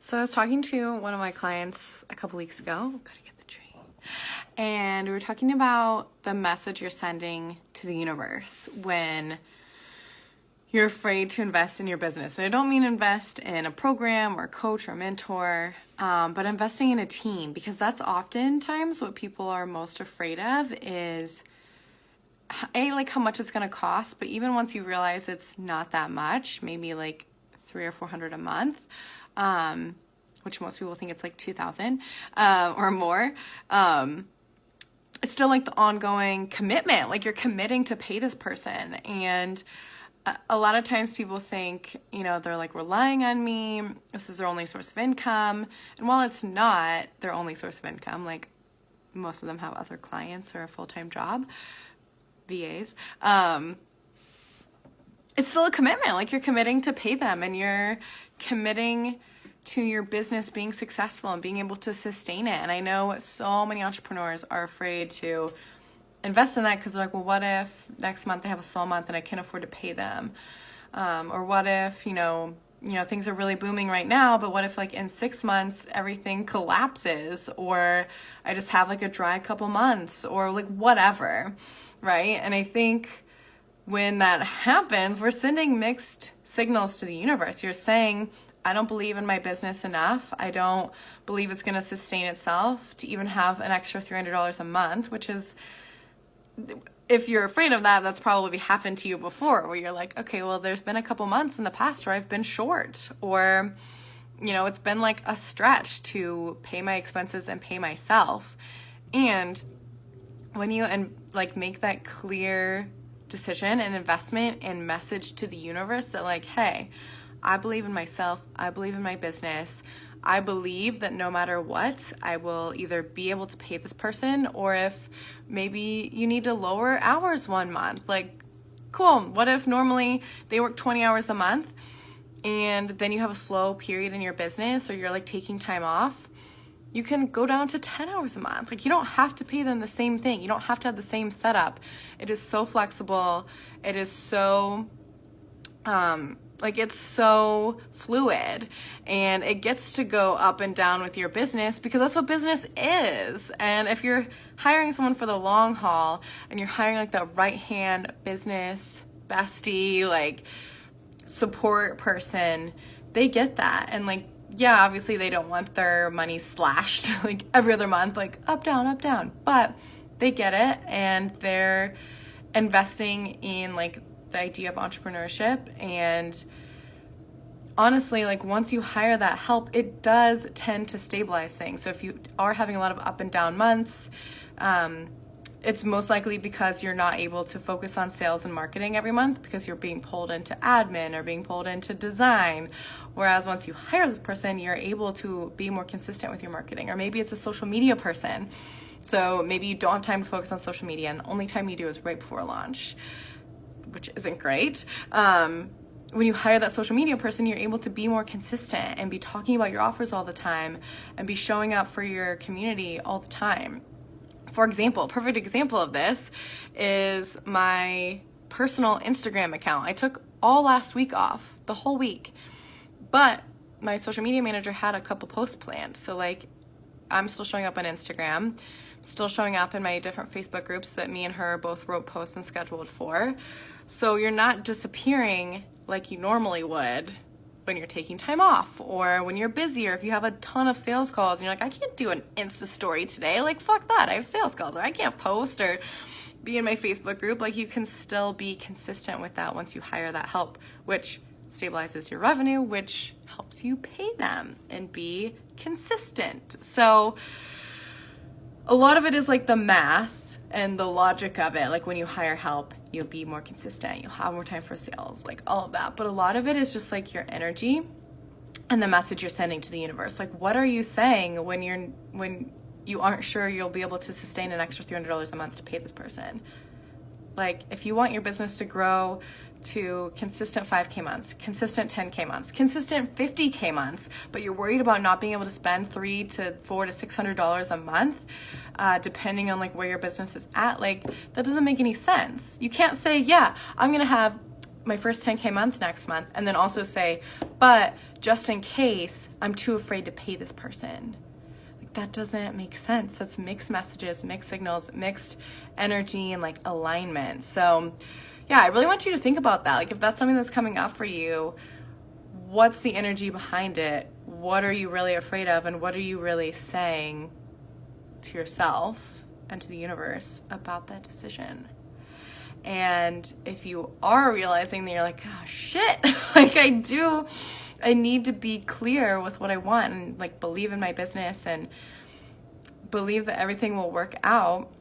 So I was talking to one of my clients a couple weeks ago. Gotta get the tree. And we were talking about the message you're sending to the universe when you're afraid to invest in your business. And I don't mean invest in a program or a coach or a mentor, but investing in a team, because that's oftentimes what people are most afraid of is like how much it's going to cost. But even once you realize it's not that much, maybe like $300 or $400 a month, which most people think it's like 2,000 or more. It's still like the ongoing commitment, like you're committing to pay this person. And a lot of times people think, they're like relying on me. This is their only source of income. And while it's not their only source of income, like most of them have other clients or a full-time job, VAs, it's still a commitment. Like you're committing to pay them, and you're committing to your business being successful and being able to sustain it. And I know so many entrepreneurs are afraid to invest in that because they're like, well, what if next month they have a slow month and I can't afford to pay them? Or what if, things are really booming right now, but what if like in 6 months everything collapses, or I just have like a dry couple months, or like whatever, right? And I think when that happens, we're sending mixed signals to the universe. You're saying, I don't believe in my business enough. I don't believe it's going to sustain itself to even have an extra $300 a month, which is, if you're afraid of that, that's probably happened to you before, where you're like, okay, well, there's been a couple months in the past where I've been short, or, it's been like a stretch to pay my expenses and pay myself. And when you make that clear decision and investment and message to the universe that like, hey, I believe in myself, I believe in my business, I believe that no matter what, I will either be able to pay this person, or if maybe you need to lower hours 1 month, like, cool, what if normally they work 20 hours a month and then you have a slow period in your business, or you're like taking time off, you can go down to 10 hours a month. Like, you don't have to pay them the same thing. You don't have to have the same setup. It is so flexible. It is so, it's so fluid, and it gets to go up and down with your business, because that's what business is. And if you're hiring someone for the long haul, and you're hiring like the right-hand business bestie, like support person, they get that. And like, yeah, obviously they don't want their money slashed like every other month, like up, down, but they get it, and they're investing in like the idea of entrepreneurship. And honestly, like once you hire that help, it does tend to stabilize things. So if you are having a lot of up and down months, it's most likely because you're not able to focus on sales and marketing every month, because you're being pulled into admin or being pulled into design. Whereas once you hire this person, you're able to be more consistent with your marketing. Or maybe it's a social media person. So maybe you don't have time to focus on social media, and the only time you do is right before launch, which isn't great. When you hire that social media person, you're able to be more consistent and be talking about your offers all the time and be showing up for your community all the time. For example, perfect example of this is my personal Instagram account. I took all last week off, the whole week, but my social media manager had a couple posts planned. So like, I'm still showing up on Instagram, still showing up in my different Facebook groups that me and her both wrote posts and scheduled for. So you're not disappearing like you normally would when you're taking time off, or when you're busy, or if you have a ton of sales calls and you're like, I can't do an Insta story today. Like, fuck that. I have sales calls, or I can't post or be in my Facebook group. Like, you can still be consistent with that once you hire that help, which stabilizes your revenue, which helps you pay them and be consistent. So a lot of it is like the math and the logic of it. Like when you hire help, you'll be more consistent, you'll have more time for sales, like all of that. But a lot of it is just like your energy and the message you're sending to the universe. Like, what are you saying when you aren't sure you'll be able to sustain an extra $300 a month to pay this person? Like, if you want your business to grow to consistent 5K months, consistent 10K months, consistent 50K months, but you're worried about not being able to spend $300 to $400 to $600 a month, depending on like where your business is at, like that doesn't make any sense. You can't say, yeah, I'm gonna have my first 10K month next month, and then also say, but just in case I'm too afraid to pay this person. Like, that doesn't make sense. That's mixed messages, mixed signals, mixed energy, and like alignment. So yeah, I really want you to think about that. Like, if that's something that's coming up for you, what's the energy behind it? What are you really afraid of? And what are you really saying to yourself and to the universe about that decision? And if you are realizing that you're like, oh shit, like I need to be clear with what I want and like believe in my business and believe that everything will work out,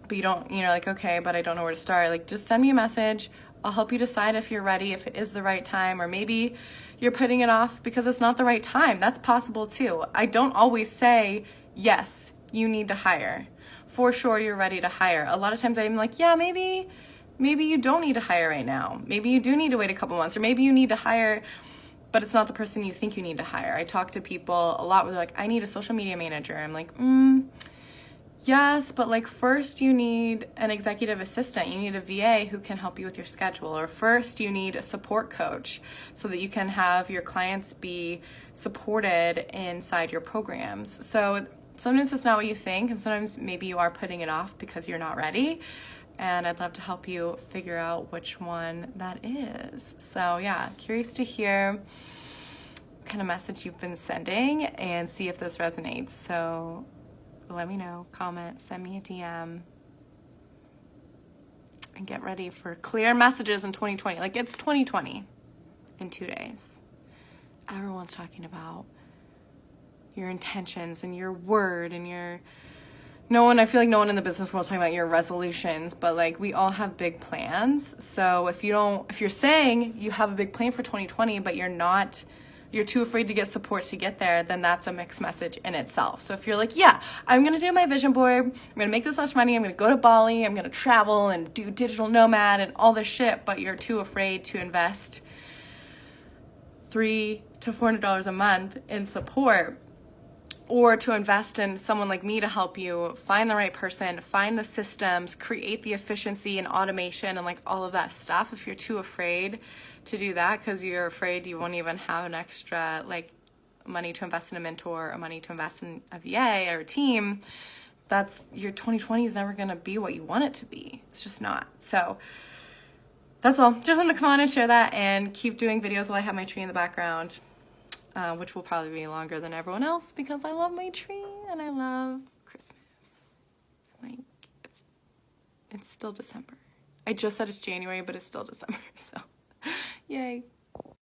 but you're like, okay, but I don't know where to start. Like, just send me a message. I'll help you decide if you're ready, if it is the right time, or maybe you're putting it off because it's not the right time. That's possible too. I don't always say, yes, you need to hire. For sure, you're ready to hire. A lot of times I'm like, yeah, maybe you don't need to hire right now. Maybe you do need to wait a couple months, or maybe you need to hire, but it's not the person you think you need to hire. I talk to people a lot where they're like, I need a social media manager. I'm like, yes, but like first you need an executive assistant. You need a VA who can help you with your schedule. Or first you need a support coach so that you can have your clients be supported inside your programs. So sometimes it's not what you think, and sometimes maybe you are putting it off because you're not ready. And I'd love to help you figure out which one that is. So yeah, curious to hear what kind of message you've been sending and see if this resonates. So let me know, comment, send me a DM, and get ready for clear messages in 2020. Like, it's 2020 in 2 days. Everyone's talking about your intentions and your word and I feel like no one in the business world is talking about your resolutions, but like we all have big plans. So if you're saying you have a big plan for 2020, but you're too afraid to get support to get there, then that's a mixed message in itself. So if you're like, yeah, I'm going to do my vision board, I'm going to make this much money, I'm going to go to Bali, I'm going to travel and do digital nomad and all this shit, but you're too afraid to invest $300 to $400 a month in support, or to invest in someone like me to help you find the right person, find the systems, create the efficiency and automation and like all of that stuff. If you're too afraid to do that because you're afraid you won't even have an extra like money to invest in a mentor or money to invest in a VA or a team, your 2020 is never going to be what you want it to be. It's just not. So that's all. Just wanted to come on and share that and keep doing videos while I have my tree in the background. Which will probably be longer than everyone else because I love my tree and I love Christmas. Like, it's still December. I just said it's January, but it's still December, so yay.